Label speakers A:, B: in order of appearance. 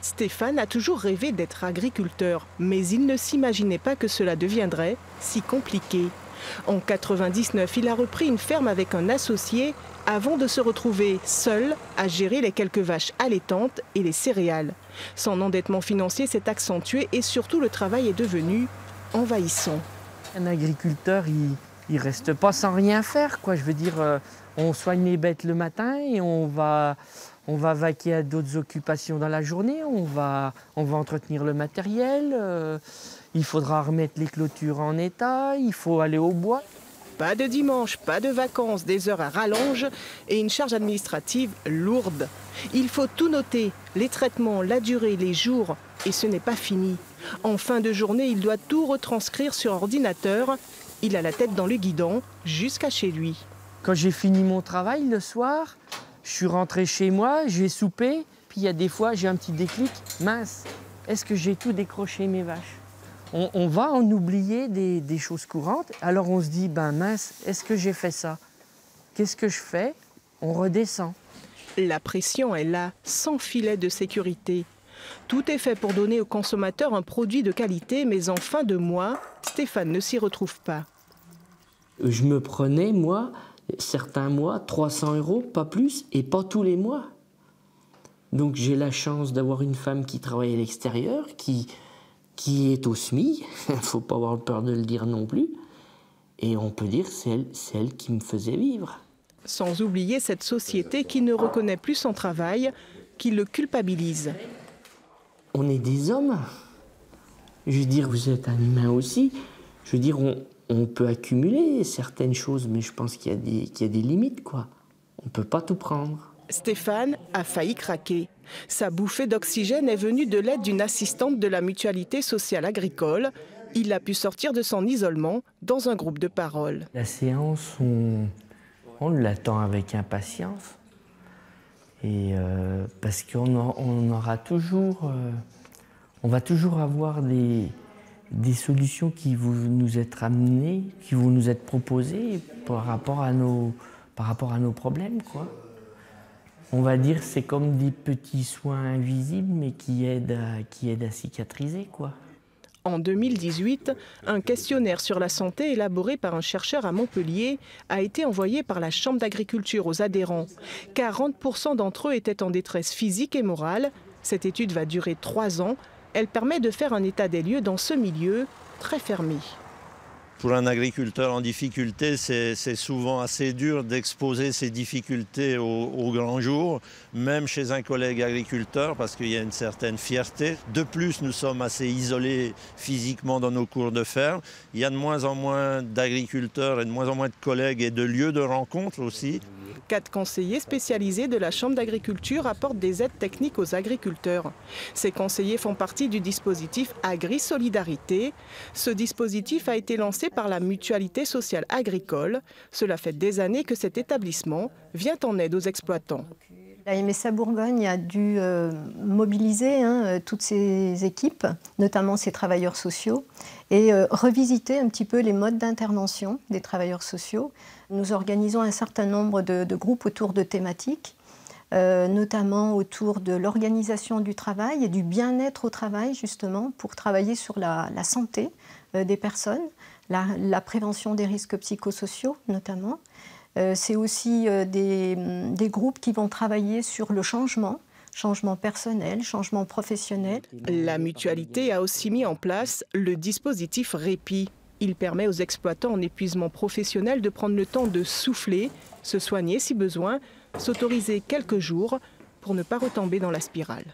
A: Stéphane a toujours rêvé d'être agriculteur, mais il ne s'imaginait pas que cela deviendrait si compliqué. En 1999, il a repris une ferme avec un associé avant de se retrouver seul à gérer les quelques vaches allaitantes et les céréales. Son endettement financier s'est accentué et surtout le travail est devenu envahissant.
B: Un agriculteur, il reste pas sans rien faire, quoi. Je veux dire, on soigne les bêtes le matin et on va vaquer à d'autres occupations dans la journée. On va entretenir le matériel. Il faudra remettre les clôtures en état. Il faut aller au bois.
A: Pas de dimanche, pas de vacances, des heures à rallonge et une charge administrative lourde. Il faut tout noter, les traitements, la durée, les jours, et ce n'est pas fini. En fin de journée, il doit tout retranscrire sur ordinateur. Il a la tête dans le guidon jusqu'à chez lui.
B: Quand j'ai fini mon travail le soir, je suis rentré chez moi, j'ai soupé, puis il y a des fois, j'ai un petit déclic. Mince, est-ce que j'ai tout décroché mes vaches ? On va en oublier des choses courantes. Alors on se dit, ben mince, est-ce que j'ai fait ça? Qu'est-ce que je fais? On redescend.
A: La pression est là, sans filet de sécurité. Tout est fait pour donner au consommateur un produit de qualité, mais en fin de mois, Stéphane ne s'y retrouve pas.
B: Je me prenais, moi, certains mois, 300 €, pas plus, et pas tous les mois. Donc j'ai la chance d'avoir une femme qui travaille à l'extérieur, qui est au SMIC, il ne faut pas avoir peur de le dire non plus, et on peut dire que c'est elle qui me faisait vivre.
A: Sans oublier cette société qui ne reconnaît plus son travail, qui le culpabilise.
B: On est des hommes. Je veux dire, vous êtes un humain aussi. Je veux dire, on peut accumuler certaines choses, mais je pense qu'il y a des limites, quoi. On ne peut pas tout prendre.
A: Stéphane a failli craquer. Sa bouffée d'oxygène est venue de l'aide d'une assistante de la Mutualité sociale agricole. Il a pu sortir de son isolement dans un groupe de parole.
B: La séance, on l'attend avec impatience. Et parce qu'on aura toujours, on va toujours avoir des solutions qui vont nous être amenées, qui vont nous être proposées par rapport à nos problèmes, quoi. On va dire que c'est comme des petits soins invisibles, mais qui aident à cicatriser, quoi.
A: En 2018, un questionnaire sur la santé élaboré par un chercheur à Montpellier a été envoyé par la Chambre d'agriculture aux adhérents. 40% d'entre eux étaient en détresse physique et morale. Cette étude va durer 3 ans. Elle permet de faire un état des lieux dans ce milieu très fermé.
C: Pour un agriculteur en difficulté, c'est souvent assez dur d'exposer ses difficultés au grand jour, même chez un collègue agriculteur, parce qu'il y a une certaine fierté. De plus, nous sommes assez isolés physiquement dans nos cours de ferme. Il y a de moins en moins d'agriculteurs et de moins en moins de collègues et de lieux de rencontre aussi.
A: 4 conseillers spécialisés de la Chambre d'agriculture apportent des aides techniques aux agriculteurs. Ces conseillers font partie du dispositif Agri-Solidarité. Ce dispositif a été lancé par la Mutualité sociale agricole. Cela fait des années que cet établissement vient en aide aux exploitants.
D: La MSA Bourgogne a dû mobiliser toutes ses équipes, notamment ses travailleurs sociaux, et revisiter un petit peu les modes d'intervention des travailleurs sociaux. Nous organisons un certain nombre de groupes autour de thématiques, notamment autour de l'organisation du travail et du bien-être au travail, justement, pour travailler sur la santé des personnes, la prévention des risques psychosociaux, notamment. C'est aussi des groupes qui vont travailler sur le changement personnel, changement professionnel.
A: La mutualité a aussi mis en place le dispositif Répit. Il permet aux exploitants en épuisement professionnel de prendre le temps de souffler, se soigner si besoin, s'autoriser quelques jours pour ne pas retomber dans la spirale.